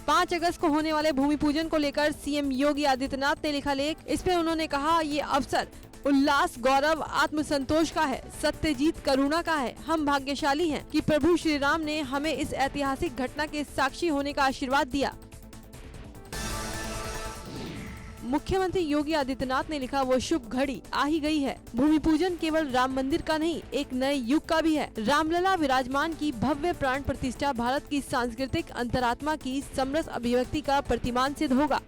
5 अगस्त को होने वाले भूमि पूजन को लेकर सीएम योगी आदित्यनाथ ने लिखा लेख। इसमें उन्होंने कहा, ये अवसर उल्लास, गौरव, आत्मसंतोष का है, सत्यजीत करुणा का है। हम भाग्यशाली हैं कि प्रभु श्री राम ने हमें इस ऐतिहासिक घटना के साक्षी होने का आशीर्वाद दिया। मुख्यमंत्री योगी आदित्यनाथ ने लिखा, वो शुभ घड़ी आ ही गई है। भूमि पूजन केवल राम मंदिर का नहीं, एक नए युग का भी है। रामलला विराजमान की भव्य प्राण प्रतिष्ठा भारत की सांस्कृतिक अंतरात्मा की समरस अभिव्यक्ति का प्रतिमान सिद्ध होगा।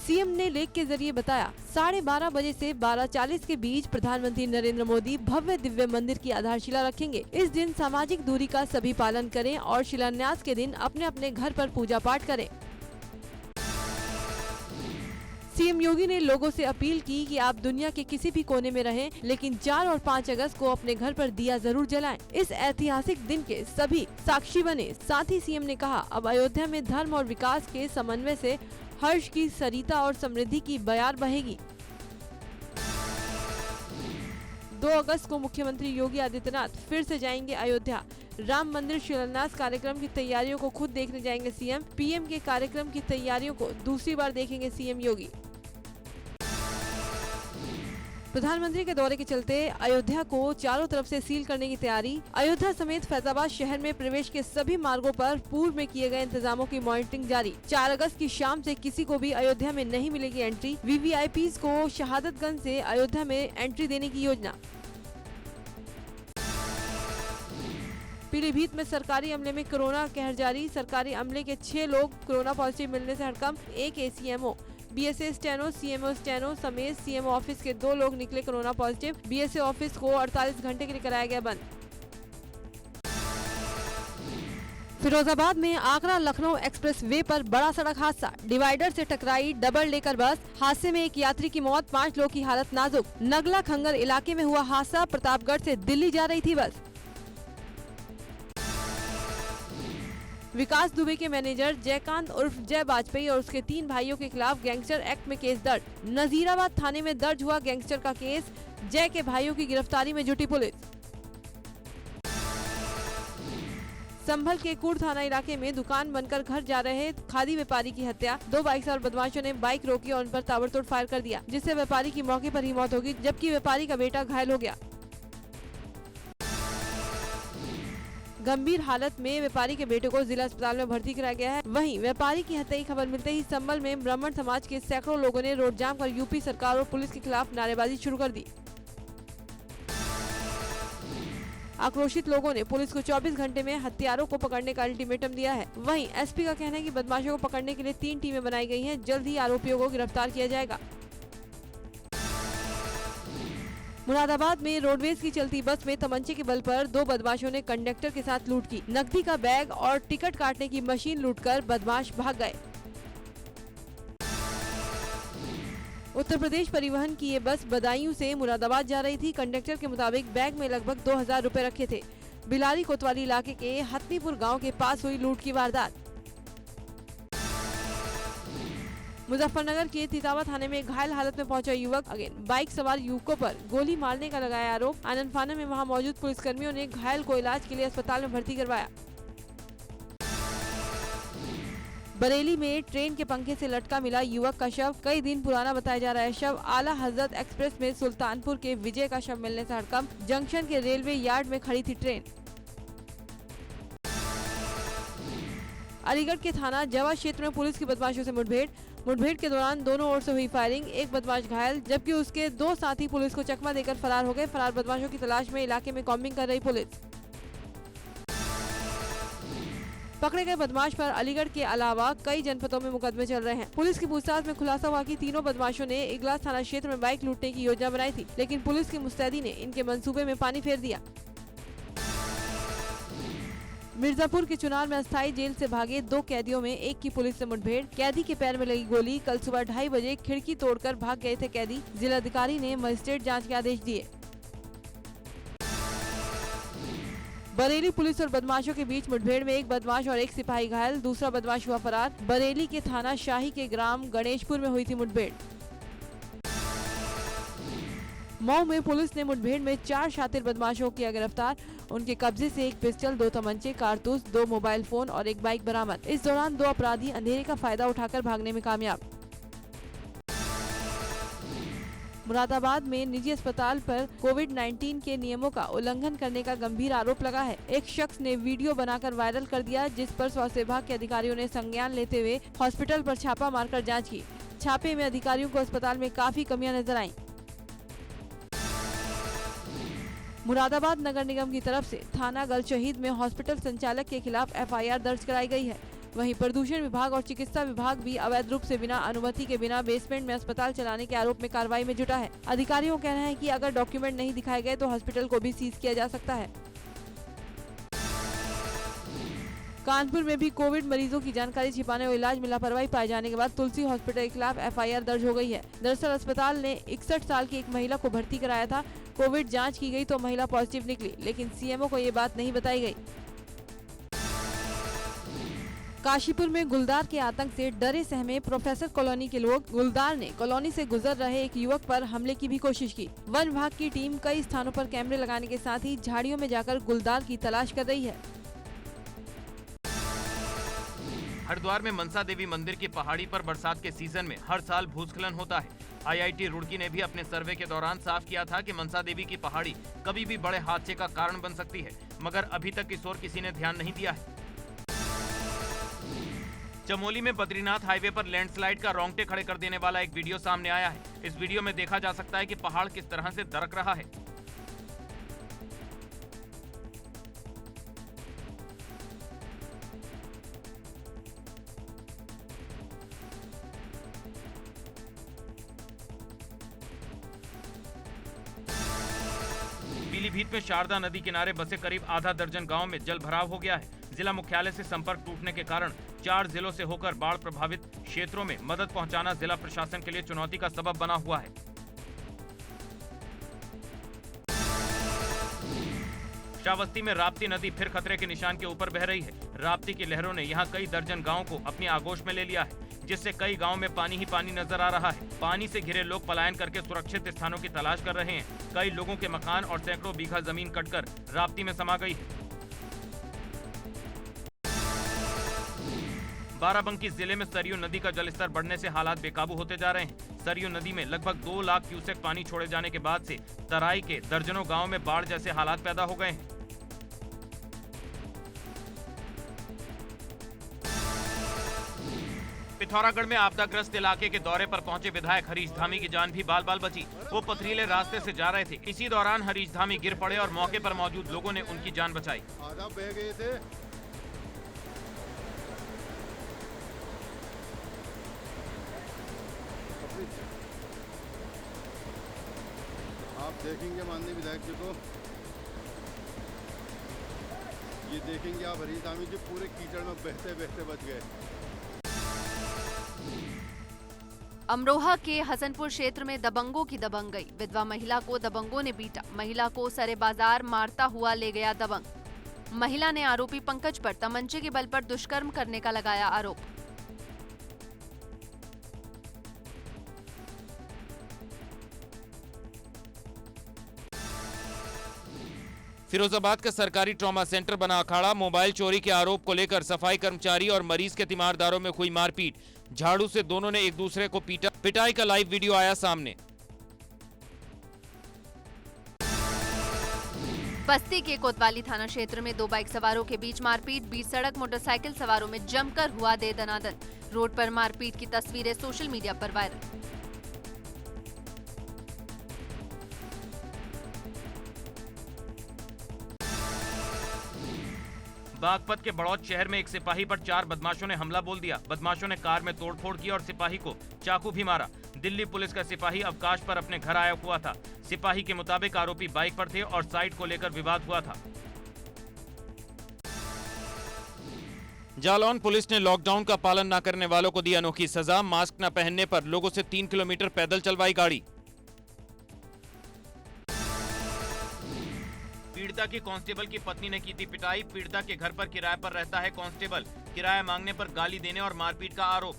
सीएम ने लेख के जरिए बताया, 12:30 बजे से 12:40 के बीच प्रधानमंत्री नरेंद्र मोदी भव्य दिव्य मंदिर की आधारशिला रखेंगे। इस दिन सामाजिक दूरी का सभी पालन करें और शिलान्यास के दिन अपने अपने घर पर पूजा पाठ करें। सीएम योगी ने लोगों से अपील की कि आप दुनिया के किसी भी कोने में रहें, लेकिन 4 और 5 अगस्त को अपने घर पर दिया जरूर जलाएं। इस ऐतिहासिक दिन के सभी साक्षी बने। साथ ही सीएम ने कहा, अब अयोध्या में धर्म और विकास के समन्वय से हर्ष की सरिता और समृद्धि की बयार बहेगी। 2 अगस्त को मुख्यमंत्री योगी आदित्यनाथ फिर से जाएंगे अयोध्या। राम मंदिर शिलान्यास कार्यक्रम की तैयारियों को खुद देखने जाएंगे सीएम। पीएम के कार्यक्रम की तैयारियों को दूसरी बार देखेंगे सीएम योगी। प्रधानमंत्री के दौरे के चलते अयोध्या को चारों तरफ से सील करने की तैयारी। अयोध्या समेत फैजाबाद शहर में प्रवेश के सभी मार्गों पर पूर्व में किए गए इंतजामों की मॉनिटरिंग जारी। 4 अगस्त की शाम से किसी को भी अयोध्या में नहीं मिलेगी एंट्री। वीवीआईपी को शहादतगंज से अयोध्या में एंट्री देने की योजना। पीलीभीत में सरकारी अमले में कोरोना कहर जारी। सरकारी अमले के 6 लोग कोरोना पॉजिटिव मिलने से हड़कंप। एक ACMO, BSA steno, CMO steno समेत सीएमओ ऑफिस के 2 लोग निकले कोरोना पॉजिटिव। बीएसए ऑफिस को 48 घंटे के लिए कराया गया बंद। फिरोजाबाद में आगरा लखनऊ एक्सप्रेस वे पर बड़ा सड़क हादसा। डिवाइडर से टकराई डबल डेकर बस। हादसे में एक यात्री की मौत, 5 लोगों की हालत नाजुक। नगला खंगर इलाके में हुआ हादसा। प्रतापगढ़ से दिल्ली जा रही थी बस। विकास दुबे के मैनेजर जयकांत उर्फ जय वाजपेयी और उसके 3 भाइयों के खिलाफ गैंगस्टर एक्ट में केस दर्ज। नजीराबाद थाने में दर्ज हुआ गैंगस्टर का केस। जय के भाइयों की गिरफ्तारी में जुटी पुलिस। संभल के कुड़ थाना इलाके में दुकान बनकर घर जा रहे खादी व्यापारी की हत्या। 2 बाइक सवार बदमाशों ने बाइक रोकी और उन पर ताबड़तोड़ फायर कर दिया, जिससे व्यापारी की मौके पर ही मौत हो गई, जबकि व्यापारी का बेटा घायल हो गया। गंभीर हालत में व्यापारी के बेटे को जिला अस्पताल में भर्ती कराया गया है। वहीं व्यापारी की हत्या की खबर मिलते ही संभल में ब्राह्मण समाज के सैकड़ों लोगों ने रोड जाम कर यूपी सरकार और पुलिस के खिलाफ नारेबाजी शुरू कर दी। आक्रोशित लोगों ने पुलिस को 24 घंटे में हत्यारों को पकड़ने का अल्टीमेटम दिया है। वहीं एसपी का कहना है कि बदमाशों को पकड़ने के लिए 3 टीमें बनाई गई हैं। जल्द ही आरोपियों को गिरफ्तार किया जाएगा। मुरादाबाद में रोडवेज की चलती बस में तमंचे के बल पर 2 बदमाशों ने कंडक्टर के साथ लूट की। नकदी का बैग और टिकट काटने की मशीन लूटकर बदमाश भाग गए। उत्तर प्रदेश परिवहन की ये बस बदायूं से मुरादाबाद जा रही थी। कंडक्टर के मुताबिक बैग में लगभग 2000 रुपए रखे थे। बिलारी कोतवाली इलाके के हथनीपुर गांव के पास हुई लूट की वारदात। मुजफ्फरनगर के तितावा थाने में घायल हालत में पहुंचा युवक। बाइक सवार युवकों पर गोली मारने का लगाया आरोप। आनंद फानन में वहां मौजूद पुलिसकर्मियों ने घायल को इलाज के लिए अस्पताल में भर्ती करवाया। बरेली में ट्रेन के पंखे से लटका मिला युवक का शव। कई दिन पुराना बताया जा रहा है शव। आला हजरत एक्सप्रेस में सुल्तानपुर के विजय का शव मिलने से हड़कंप। जंक्शन के रेलवे यार्ड में खड़ी थी ट्रेन। अलीगढ़ के थाना जवा क्षेत्र में पुलिस की बदमाशों से मुठभेड़ के दौरान दोनों ओर से हुई फायरिंग। एक बदमाश घायल, जबकि उसके 2 साथी पुलिस को चकमा देकर फरार हो गए। फरार बदमाशों की तलाश में इलाके में कॉम्बिंग कर रही पुलिस। पकड़े गए बदमाश पर अलीगढ़ के अलावा कई जनपदों में मुकदमे चल रहे हैं। पुलिस की पूछताछ में खुलासा हुआ कि तीनों बदमाशों ने इगलास थाना क्षेत्र में बाइक लूटने की योजना बनाई थी, लेकिन पुलिस की मुस्तैदी ने इनके मंसूबे में पानी फेर दिया। मिर्जापुर के चुनार में अस्थायी जेल से भागे 2 कैदियों में एक की पुलिस से मुठभेड़। कैदी के पैर में लगी गोली। कल सुबह 2:30 बजे खिड़की तोड़कर भाग गए थे कैदी। जिलाधिकारी ने मजिस्ट्रेट जांच के आदेश दिए। बरेली पुलिस और बदमाशों के बीच मुठभेड़ में एक बदमाश और एक सिपाही घायल, दूसरा बदमाश हुआ फरार। बरेली के थाना शाही के ग्राम गणेशपुर में हुई थी मुठभेड़। मऊ में पुलिस ने मुठभेड़ में 4 शातिर बदमाशों को किया गिरफ्तार। उनके कब्जे से 1 पिस्टल, 2 तमंचे, कारतूस, 2 मोबाइल फोन और 1 बाइक बरामद। इस दौरान 2 अपराधी अंधेरे का फायदा उठाकर भागने में कामयाब। मुरादाबाद में निजी अस्पताल पर कोविड-19 के नियमों का उल्लंघन करने का गंभीर आरोप लगा है। एक शख्स ने वीडियो बनाकर वायरल कर दिया, जिस पर स्वास्थ्य विभाग के अधिकारियों ने संज्ञान लेते हुए हॉस्पिटल पर छापा मारकर जांच की। छापे में अधिकारियों को अस्पताल में काफी कमियां नजर आईं। मुरादाबाद नगर निगम की तरफ से थाना गलशहीद में हॉस्पिटल संचालक के खिलाफ FIR दर्ज कराई गई है। वहीं प्रदूषण विभाग और चिकित्सा विभाग भी अवैध रूप से बिना अनुमति के बिना बेसमेंट में अस्पताल चलाने के आरोप में कार्रवाई में जुटा है। अधिकारियों का कहना है कि अगर डॉक्यूमेंट नहीं दिखाए गए तो हॉस्पिटल को भी सीज किया जा सकता है। कानपुर में भी कोविड मरीजों की जानकारी छिपाने और इलाज में लापरवाही पाए जाने के बाद तुलसी हॉस्पिटल के खिलाफ FIR दर्ज हो गई है। दरअसल अस्पताल ने 61 साल की एक महिला को भर्ती कराया था। कोविड जांच की गई तो महिला पॉजिटिव निकली, लेकिन CMO को ये बात नहीं बताई गई। काशीपुर में गुलदार के आतंक से डरे सहमे प्रोफेसर कॉलोनी के लोग। गुलदार ने कॉलोनी से गुजर रहे एक युवक पर हमले की भी कोशिश की। वन विभाग की टीम कई स्थानों पर कैमरे लगाने के साथ ही झाड़ियों में जाकर गुलदार की तलाश कर रही है। हरिद्वार में मनसा देवी मंदिर की पहाड़ी पर बरसात के सीजन में हर साल भूस्खलन होता है। IIT रुड़की ने भी अपने सर्वे के दौरान साफ किया था कि मनसा देवी की पहाड़ी कभी भी बड़े हादसे का कारण बन सकती है, मगर अभी तक इस ओर किसी ने ध्यान नहीं दिया है। चमोली में बद्रीनाथ हाईवे पर लैंडस्लाइड का रोंगटे खड़े कर देने वाला एक वीडियो सामने आया है। इस वीडियो में देखा जा सकता है कि पहाड़ किस तरह से दरक रहा है। पीलीभीत में शारदा नदी किनारे बसे करीब आधा दर्जन गांव में जल भराव हो गया है। जिला मुख्यालय से संपर्क टूटने के कारण 4 जिलों से होकर बाढ़ प्रभावित क्षेत्रों में मदद पहुंचाना जिला प्रशासन के लिए चुनौती का सबब बना हुआ है। श्रावस्ती में राप्ती नदी फिर खतरे के निशान के ऊपर बह रही है। राप्ती की लहरों ने यहां कई दर्जन गांवों को अपनी आगोश में ले लिया है, जिससे कई गांव में पानी ही पानी नजर आ रहा है। पानी से घिरे लोग पलायन करके सुरक्षित स्थानों की तलाश कर रहे हैं। कई लोगों के मकान और सैकड़ों बीघा जमीन कटकर राप्ती में समा गई है। बाराबंकी जिले में सरयू नदी का जलस्तर बढ़ने से हालात बेकाबू होते जा रहे हैं। सरयू नदी में लगभग 2 लाख क्यूसेक पानी छोड़े जाने के बाद से तराई के दर्जनों गांव में बाढ़ जैसे हालात पैदा हो गए हैं। पिथौरागढ़ में आपदाग्रस्त इलाके के दौरे पर पहुंचे विधायक हरीश धामी की जान भी बाल बाल बची। वो पथरीले रास्ते से जा रहे थे। इसी दौरान हरीश धामी गिर पड़े और मौके पर मौजूद लोगों ने उनकी जान बचाई। आधा बह गए थे। आप देखेंगे माननीय विधायक जी को, ये देखेंगे आप हरीश धामी जी पूरे कीचड़ में बहते बहते बच गए। अमरोहा के हसनपुर क्षेत्र में दबंगों की दबंगई। विधवा महिला को दबंगों ने पीटा। महिला को सरे बाजार मारता हुआ ले गया दबंग। महिला ने आरोपी पंकज पर तमंचे के बल पर दुष्कर्म करने का लगाया आरोप। फिरोजाबाद का सरकारी ट्रॉमा सेंटर बना अखाड़ा। मोबाइल चोरी के आरोप को लेकर सफाई कर्मचारी और मरीज के तीमारदारों में हुई मारपीट। झाड़ू से दोनों ने एक दूसरे को पीटा। पिटाई का लाइव वीडियो आया सामने। बस्ती के कोतवाली थाना क्षेत्र में 2 बाइक सवारों के बीच मारपीट। बीच सड़क मोटरसाइकिल सवारों में जमकर हुआ दे दनादन। रोड पर मारपीट की तस्वीरें सोशल मीडिया पर वायरल। बागपत के बड़ौद शहर में एक सिपाही पर 4 बदमाशों ने हमला बोल दिया। बदमाशों ने कार में तोड़फोड़ की और सिपाही को चाकू भी मारा। दिल्ली पुलिस का सिपाही अवकाश पर अपने घर आया हुआ था। सिपाही के मुताबिक आरोपी बाइक पर थे और साइड को लेकर विवाद हुआ था। जालौन पुलिस ने लॉकडाउन का पालन न करने वालों को दी अनोखी सजा। मास्क न पहनने पर लोगों से 3 किलोमीटर पैदल चलवाई गाड़ी। पीड़िता की कांस्टेबल की पत्नी ने की थी पिटाई। पीड़िता के घर पर किराए पर रहता है कांस्टेबल। किराया मांगने पर गाली देने और मारपीट का आरोप।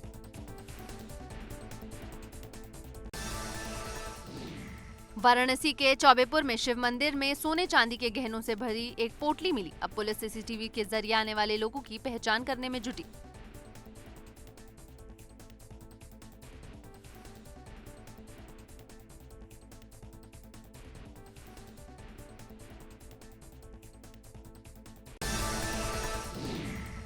वाराणसी के चौबेपुर में शिव मंदिर में सोने चांदी के गहनों से भरी एक पोटली मिली। अब पुलिस सीसीटीवी के जरिए आने वाले लोगों की पहचान करने में जुटी।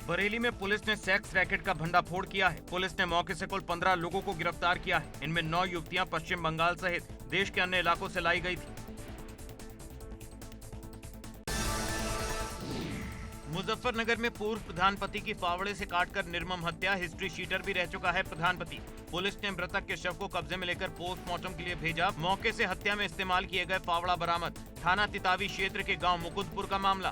बरेली में पुलिस ने सेक्स रैकेट का भंडाफोड़ किया है। पुलिस ने मौके से कुल 15 लोगों को गिरफ्तार किया है। इनमें 9 युवतियां पश्चिम बंगाल सहित देश के अन्य इलाकों से लाई गई थी। मुजफ्फरनगर में पूर्व प्रधानपति की फावड़े से काटकर निर्मम हत्या, हिस्ट्री शीटर भी रह चुका है प्रधानपति। पुलिस ने मृतक के शव को कब्जे में लेकर पोस्टमार्टम के लिए भेजा। मौके से हत्या में इस्तेमाल किए गए फावड़ा बरामद। थाना तितावी क्षेत्र के गांव मुकुंदपुर का मामला।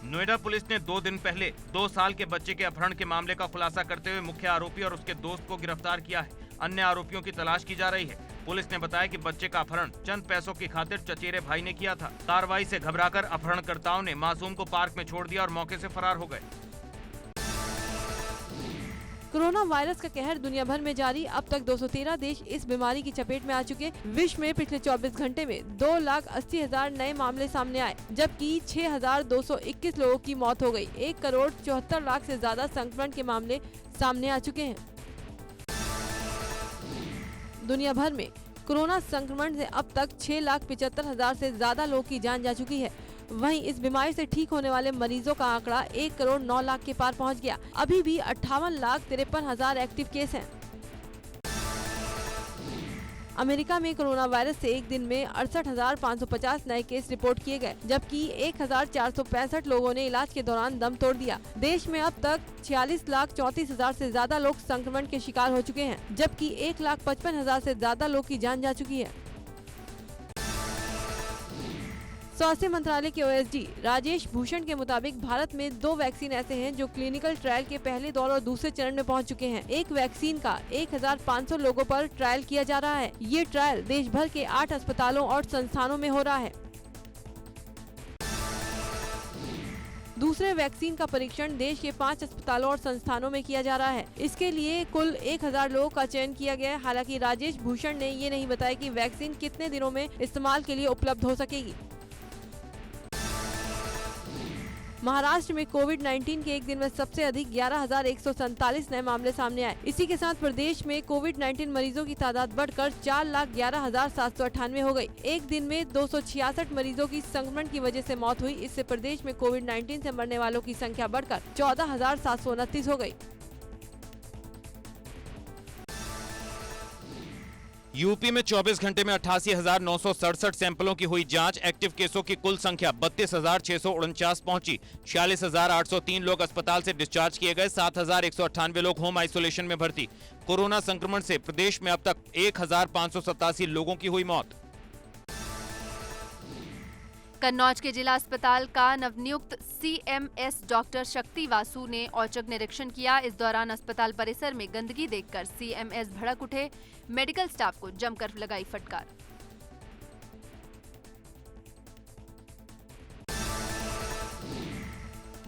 नोएडा पुलिस ने 2 दिन पहले 2 साल के बच्चे के अपहरण के मामले का खुलासा करते हुए मुख्य आरोपी और उसके दोस्त को गिरफ्तार किया है। अन्य आरोपियों की तलाश की जा रही है। पुलिस ने बताया कि बच्चे का अपहरण चंद पैसों की खातिर चचेरे भाई ने किया था। कार्रवाई से घबराकर अपहरणकर्ताओं ने मासूम को पार्क में छोड़ दिया और मौके से फरार हो गए। कोरोना वायरस का कहर दुनिया भर में जारी। अब तक 213 देश इस बीमारी की चपेट में आ चुके। विश्व में पिछले 24 घंटे में 2,80,000 नए मामले सामने आए, जबकि 6,221 लोगों की मौत हो गई। 1,74,00,000 से ज्यादा संक्रमण के मामले सामने आ चुके हैं। दुनिया भर में कोरोना संक्रमण से अब तक 6,75,000 से ज्यादा लोगों की जान जा चुकी है। वहीं इस बीमारी से ठीक होने वाले मरीजों का आंकड़ा 1,09,00,000 के पार पहुंच गया। अभी भी 58,53,000 एक्टिव केस हैं। अमेरिका में कोरोना वायरस से एक दिन में 68,550 नए केस रिपोर्ट किए गए, जबकि 1,465 लोगों ने इलाज के दौरान दम तोड़ दिया। देश में अब तक 46,34,000 से ज्यादा लोग संक्रमण के शिकार हो चुके हैं, जबकि 1,55,000 से ज्यादा लोग की जान जा चुकी है। स्वास्थ्य मंत्रालय के ओएसडी राजेश भूषण के मुताबिक भारत में 2 वैक्सीन ऐसे हैं जो क्लिनिकल ट्रायल के पहले दौर और दूसरे चरण में पहुंच चुके हैं। एक वैक्सीन का 1,500 लोगों पर ट्रायल किया जा रहा है। ये ट्रायल देश भर के 8 अस्पतालों और संस्थानों में हो रहा है। दूसरे वैक्सीन का परीक्षण देश के 5 अस्पतालों और संस्थानों में किया जा रहा है। इसके लिए कुल 1,000 लोगों का चयन किया गया है। हालांकि राजेश भूषण ने ये नहीं बताया कि वैक्सीन कितने दिनों में इस्तेमाल के लिए उपलब्ध हो सकेगी। महाराष्ट्र में कोविड-19 के एक दिन में सबसे अधिक 11,147 नए मामले सामने आए। इसी के साथ प्रदेश में कोविड-19 मरीजों की तादाद बढ़कर 4,11,798 हो गई। एक दिन में 266 मरीजों की संक्रमण की वजह से मौत हुई। इससे प्रदेश में कोविड-19 से मरने वालों की संख्या बढ़कर 14,729 हो गई। यूपी में 24 घंटे में 88,967 सैंपलों की हुई जांच। एक्टिव केसों की कुल संख्या 32,649 पहुंची। 46,803 लोग अस्पताल से डिस्चार्ज किए गए। 7,198 लोग होम आइसोलेशन में भर्ती। कोरोना संक्रमण से प्रदेश में अब तक 1,587 लोगों की हुई मौत। कन्नौज के जिला अस्पताल का नवनियुक्त सीएमएस डॉक्टर शक्ति वासु ने औचक निरीक्षण किया। इस दौरान अस्पताल परिसर में गंदगी देखकर सीएमएस भड़क उठे। मेडिकल स्टाफ को जमकर लगाई फटकार।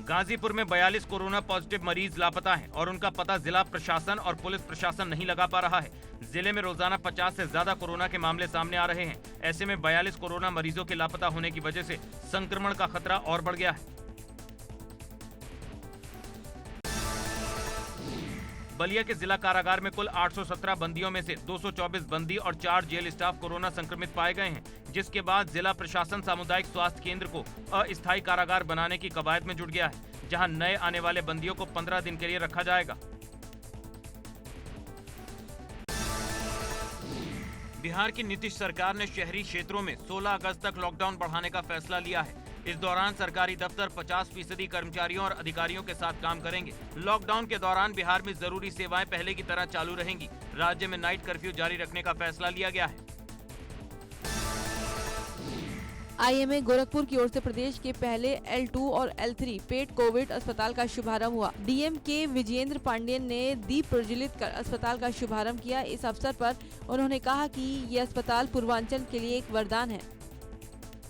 गाजीपुर में 42 कोरोना पॉजिटिव मरीज लापता हैं और उनका पता जिला प्रशासन और पुलिस प्रशासन नहीं लगा पा रहा है। जिले में रोजाना 50 से ज्यादा कोरोना के मामले सामने आ रहे हैं। ऐसे में 42 कोरोना मरीजों के लापता होने की वजह से संक्रमण का खतरा और बढ़ गया है। बलिया के जिला कारागार में कुल 817 बंदियों में से 224 बंदी और 4 जेल स्टाफ कोरोना संक्रमित पाए गए हैं, जिसके बाद जिला प्रशासन सामुदायिक स्वास्थ्य केंद्र को अस्थायी कारागार बनाने की कवायद में जुट गया है, जहां नए आने वाले बंदियों को 15 दिन के लिए रखा जाएगा। बिहार की नीतीश सरकार ने शहरी क्षेत्रों में 16 अगस्त तक लॉकडाउन बढ़ाने का फैसला लिया है। इस दौरान सरकारी दफ्तर 50% कर्मचारियों और अधिकारियों के साथ काम करेंगे। लॉकडाउन के दौरान बिहार में जरूरी सेवाएं पहले की तरह चालू रहेंगी। राज्य में नाइट कर्फ्यू जारी रखने का फैसला लिया गया है। आईएमए गोरखपुर की ओर से प्रदेश के पहले L2 और L3 पेड कोविड अस्पताल का शुभारंभ हुआ। डीएम के विजेंद्र पांडेयन ने दीप प्रज्वलित कर अस्पताल का शुभारंभ किया। इस अवसर पर उन्होंने कहा कि ये अस्पताल पूर्वांचल के लिए एक वरदान है।